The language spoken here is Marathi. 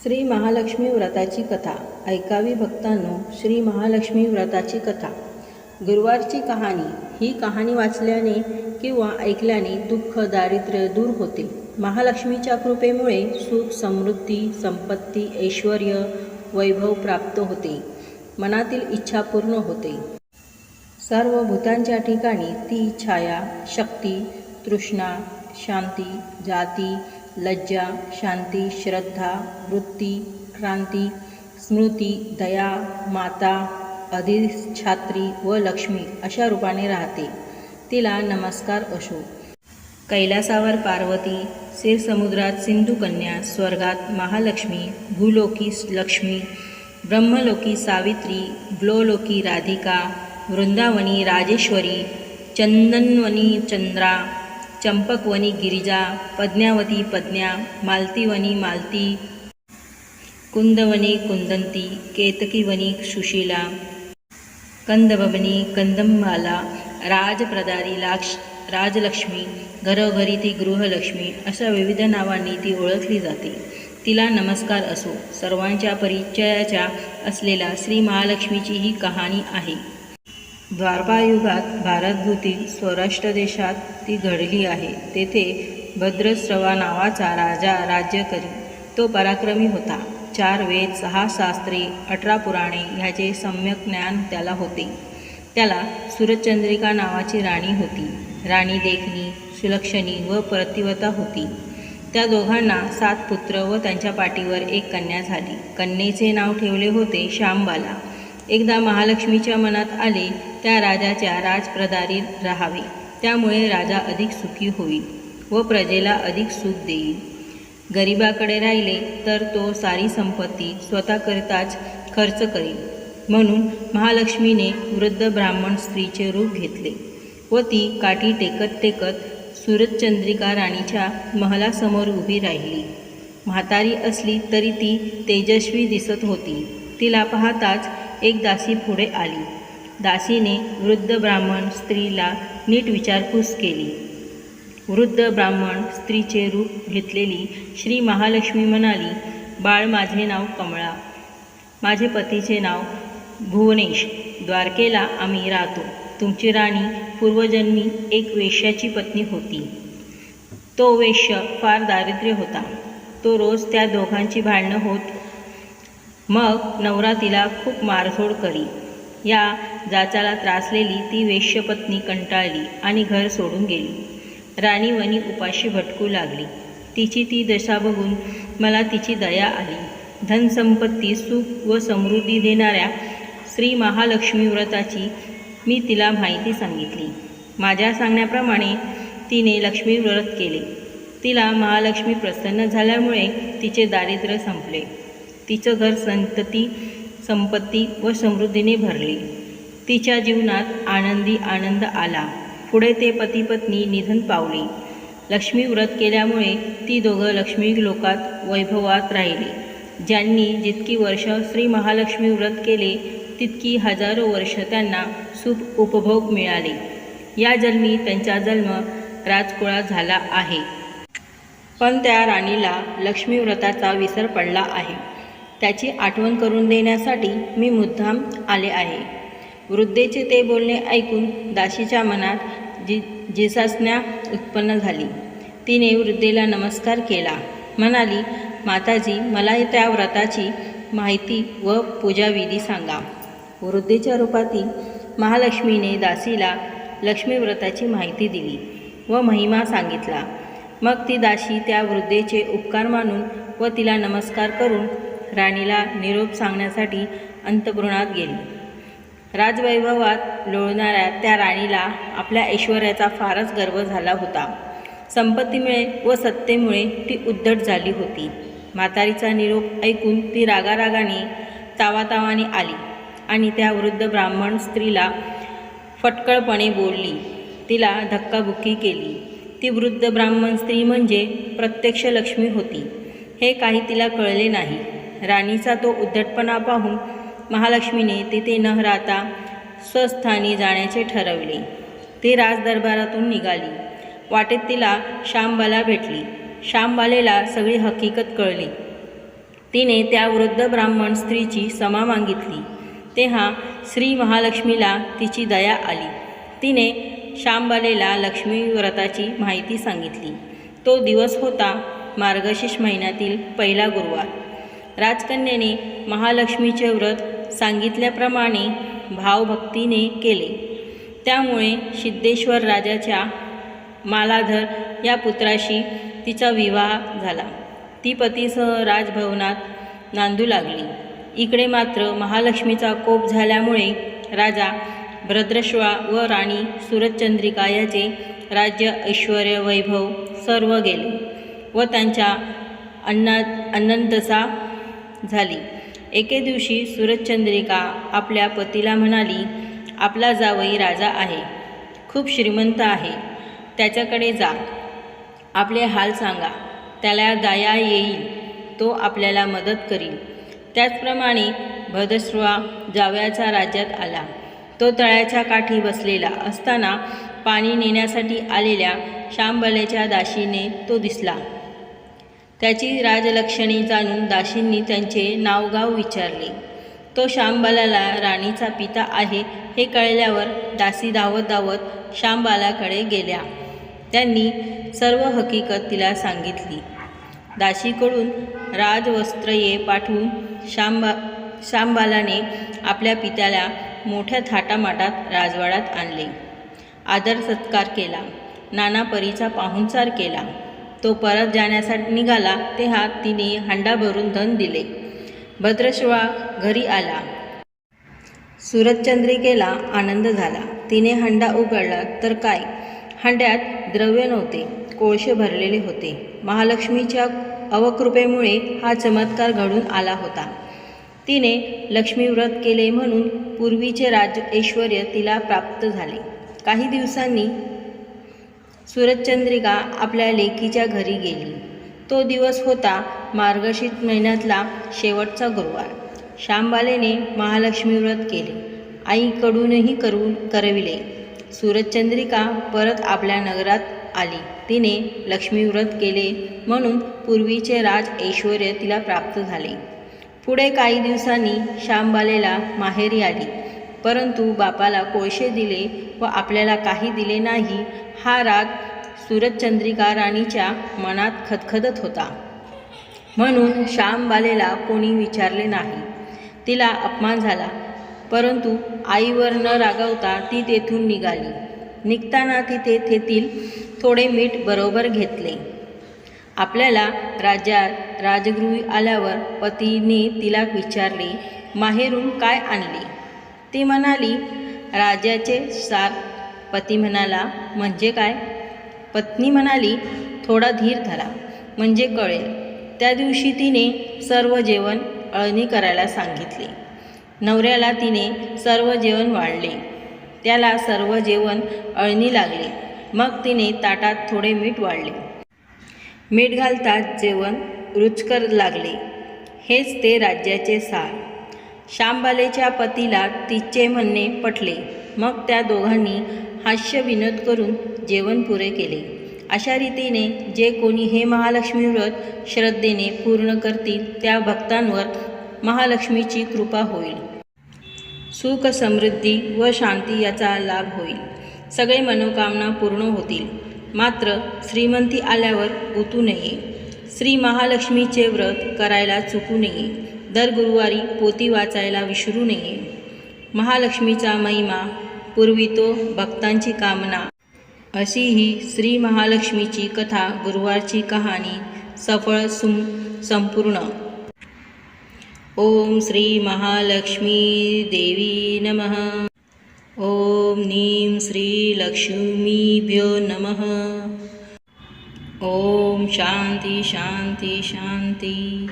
श्री महालक्ष्मी व्रताची कथा ऐकावी भक्तांनो. श्री महालक्ष्मी व्रताची कथा. गुरुवारची कहाणी. ही कहाणी वाचल्याने किंवा ऐकल्याने दुःख दारिद्र्य दूर होते. महालक्ष्मीच्या कृपेमुळे सुख समृद्धी संपत्ती ऐश्वर वैभव प्राप्त होते. मनातील इच्छा पूर्ण होते. सर्व भूतांच्या ठिकाणी ती छाया शक्ती तृष्णा शांती जाती लज्जा शांती श्रद्धा वृत्ती क्रांती स्मृती दया माता अधिष्ठात्री व लक्ष्मी अशा रूपाने राहते. तिला नमस्कार असो. कैलासावर पार्वती, क्षीरसमुद्रात सिंधुकन्या, स्वर्गात महालक्ष्मी, भूलोकी लक्ष्मी, ब्रह्मलोकी सावित्री, ब्लोलोकी राधिका, वृंदावनी राजेश्वरी, चंदनवनी चंद्रा, चंपकवनी गिरिजा, पद्मावती पद्म्या, मालतीवनी मालती, कुंदवनी कुंदंती, केतकीवनी सुशीला, कंदबबनी कंदमाला, राजप्रदारी राजलक्ष्मी, घरोघरी ती गृहलक्ष्मी अशा विविध नावांनी ती ओळखली जाते. तिला नमस्कार असो. सर्वांच्या परिचयाच्या असलेल्या श्री महालक्ष्मीची ही कहाणी आहे. द्वापारयुगात भारतभूतील सौराष्ट्र देशात ती घडली आहे. तेथे भद्रश्रवा नावाचा राजा राज्य करी. तो पराक्रमी होता. 4 वेद 6 शास्त्रे 18 पुराणे ह्याचे सम्यक ज्ञान त्याला होते. त्याला सूरजचंद्रिका नावाची राणी होती. राणी देखणी सुलक्षणी व प्रतिवता होती. त्या दोघांना 7 पुत्र व त्यांच्या पाठीवर एक कन्या झाली. कन्येचे नाव ठेवले होते शांबाला. एकदा महालक्ष्मीच्या मनात आले त्या राजाच्या राजप्रदारी राहावे. त्यामुळे राजा अधिक सुखी होईल व प्रजेला अधिक सुख देईल. गरिबाकडे राहिले तर तो सारी संपत्ती स्वतःकरिताच खर्च करील. म्हणून महालक्ष्मीने वृद्ध ब्राह्मण स्त्रीचे रूप घेतले व ती काठी टेकत टेकत सूरजचंद्रिका राणीच्या महलासमोर उभी राहिली. म्हातारी असली तरी ती तेजस्वी दिसत होती. तिला पाहताच एक दासी पुढे आली. दासीने वृद्ध ब्राह्मण स्त्रीला नीट विचारपूस केली. वृद्ध ब्राह्मण स्त्रीचे रूप घेतलेली श्री महालक्ष्मी म्हणाली, बाळ, माझे नाव कमळा. माझे पतीचे नाव भुवनेश. द्वारकेला आम्ही राहतो. तुमची राणी पूर्वजन्मी एक वेश्याची पत्नी होती. तो वेश्य फार दारिद्र्य होता. तो रोज त्या दोघांची भांडणं होत. मग नवरा तिला खूप मारझोड करी. या जाचाला त्रासलेली ती वेश्यपत्नी कंटाळली आणि घर सोडून गेली. राणी वनी उपाशी भटकू लागली. तिची ती दशा बघून मला तिची दया आली. धनसंपत्ती सुख व समृद्धी देणाऱ्या श्री महालक्ष्मी व्रताची मी तिला माहिती सांगितली. माझ्या सांगण्याप्रमाणे तिने लक्ष्मी व्रत केले. तिला महालक्ष्मी प्रसन्न झाल्यामुळे तिचे दारिद्र्य संपले. तिचं घर संपत्ती व समृद्धीने भरले. तिच्या जीवनात आनंद आला. पुढे ते पती पत्नी निधन पावली. लक्ष्मी व्रत केल्यामुळे ती दोघं लक्ष्मी लोकात वैभवात राहिले. ज्यांनी जितकी वर्ष श्री महालक्ष्मी व्रत केले तितकी हजारो वर्ष त्यांना सुख उपभोग मिळाले. या जन्मी त्यांचा जन्म राजकुळात झाला आहे. पण त्या राणीला लक्ष्मी व्रताचा विसर पडला आहे. त्याची आठवण करून देण्यासाठी मी मुद्दाम आले आहे. वृद्धेचे ते बोलणे ऐकून दासीच्या मनात जिज्ञासा उत्पन्न झाली. तिने वृद्धेला नमस्कार केला. म्हणाली, माताजी, मला त्या व्रताची माहिती व पूजाविधी सांगा. वृद्धेच्या रूपातील महालक्ष्मीने दासीला लक्ष्मी व्रताची माहिती दिली व महिमा सांगितला. मग ती दासी त्या वृद्धेचे उपकार मानून व तिला नमस्कार करून राणीला निरोप सांगण्यासाठी अंतःपुरात गेली. राजवैभवात लोळणाऱ्या त्या राणीला आपल्या ऐश्वर्याचा फारच गर्व झाला होता. संपत्तीमुळे व सत्तेमुळे ती उद्धट झाली होती. म्हातारीचा निरोप ऐकून ती रागारागाने तावातावाने आली आणि त्या वृद्ध ब्राह्मण स्त्रीला फटकळपणे बोलली. तिला धक्काबुक्की केली. ती वृद्ध ब्राह्मण स्त्री म्हणजे प्रत्यक्ष लक्ष्मी होती. हे काही तिला कळले नाही. राणीचा तो उद्धटपणा पाहून महालक्ष्मीने तिथे न राहता स्वस्थानी जाण्याचे ठरवले. ती राजदरबारातून निघाली. वाटेत तिला शांबाला भेटली. शांबालेला सगळी हकीकत कळली. तिने त्या वृद्ध ब्राह्मण स्त्रीची क्षमा मागितली, तेव्हा श्री महालक्ष्मीला तिची दया आली. तिने शांबालेला लक्ष्मी व्रताची माहिती सांगितली. तो दिवस होता मार्गशीर्ष महिन्यातील पहिला गुरुवार. राजकन्येने महालक्ष्मीचे व्रत सांगितल्याप्रमाणे भावभक्तीने केले. त्यामुळे सिद्धेश्वर राजाच्या मालाधर या पुत्राशी तिचा विवाह झाला. ती पतीसह राजभवनात नांदू लागली. इकडे मात्र महालक्ष्मीचा कोप झाल्यामुळे राजा भद्रश्वा व राणी सुरचंद्रिका याचे राज्य, ऐश्वर्य, वैभव सर्व गेले व त्यांच्या अनंतसा झाली. एके दिवशी सुरचंद्रिका आपल्या पतीला म्हणाली, आपला जावई राजा आहे, खूप श्रीमंत आहे, त्याच्याकडे जा, आपले हाल सांगा, त्याला दया येईल, तो आपल्याला मदत करील. त्याचप्रमाणे भद्रश्वा जावयाच्या राज्यात आला. तो तळ्याच्या काठी बसलेला असताना पाणी नेण्यासाठी आलेल्या शांबलेच्या दासीने तो दिसला. त्याची राजलक्षणे जाणून दासींनी त्यांचे नावगाव विचारले. तो शांबलाला राणीचा पिता आहे हे कळल्यावर दासी धावत धावत शांबालाकडे गेल्या. त्यांनी सर्व हकीकत तिला सांगितली. दासीकडून राजवस्त्रये पाठवून शांबालाने आपल्या पित्याला मोठ्या थाटामाटात राजवाड्यात आणले. आदर सत्कार केला, नाना परीचा पाहुणचार केला. तो परत जाण्यासाठी निघाला तेव्हा तिने हंडा भरून धन दिले. भद्रश्वा घरी आला. सुरचंद्रिकेला आनंद झाला. तिने हंडा उघडला तर काय, हंड्यात द्रव्य नव्हते, कोळसे भरलेले होते. महालक्ष्मीच्या अवकृपेमुळे हा चमत्कार घडून आला होता. तिने लक्ष्मीव्रत केले म्हणून पूर्वीचे राज्य, ऐश्वर्य तिला प्राप्त झाले. काही दिवसांनी सुरचंद्रिका आपल्या लेकीच्या घरी गेली. तो दिवस होता मार्गशीर्ष महिन्यातला शेवटचा गुरुवार. शांबालेने महालक्ष्मी व्रत केले, आईकडूनही करविले. सुरचंद्रिका परत आपल्या नगरात आली. तिने लक्ष्मीव्रत केले म्हणून पूर्वीचे राज, ऐश्वर्य तिला प्राप्त झाले. पुढे काही दिवसांनी शांबालेला माहेरी आली, परंतु बापाला कोळसे दिले व आपल्याला काही दिले नाही हा राग सुरचंद्रिका राणीच्या मनात खदखदत होता. म्हणून शांबालेला कोणी विचारले नाही. तिला अपमान झाला, परंतु आईवर न रागवता ती तेथून निघाली. निघताना तिथे तेथील थोडे मीठ बरोबर घेतले. आपल्याला राज्यात राजगृही आल्यावर पतीने तिला विचारले, माहेरून काय आणले? ती म्हणाली, राजाचे सार. पती म्हणाला, म्हणजे काय? पत्नी म्हणाली, थोडा धीर धरा, म्हणजे कळेल. त्या दिवशी तिने सर्व जेवण अळणी करायला सांगितले. नवऱ्याला तिने सर्व जेवण वाढले. त्याला सर्व जेवण अळणी लागले. मग तिने ताटात थोडे मीठ वाढले. मीठ घालताच जेवण रुचकर लागले. हेच ते राज्याचे सार. शांबालेच्या पतीला तिचे म्हणणे पटले. मग त्या दोघांनी हास्य विनोद करून जेवण पुरे केले. अशा रीतीने जे कोणी हे महालक्ष्मी व्रत श्रद्धेने पूर्ण करतील त्या भक्तांवर महालक्ष्मीची कृपा होईल. सुख, समृद्धी व शांती याचा लाभ होईल. सगळे मनोकामना पूर्ण होतील. मात्र श्रीमंती आल्यावर गुतू नये. श्री महालक्ष्मीचे व्रत करायला चुकू नये. दर गुरुवारी पोथी वाचायला विसरू नये. महालक्ष्मीचा महिमा पुरवितो भक्तांची कामना. अशी ही श्री महालक्ष्मीची कथा, गुरुवारची कहाणी सफळ संपूर्ण. ओम श्री महालक्ष्मी देवी नमः. ओम नीं श्री लक्ष्मीभ्यो नमः. ओम शांती शांती शांती.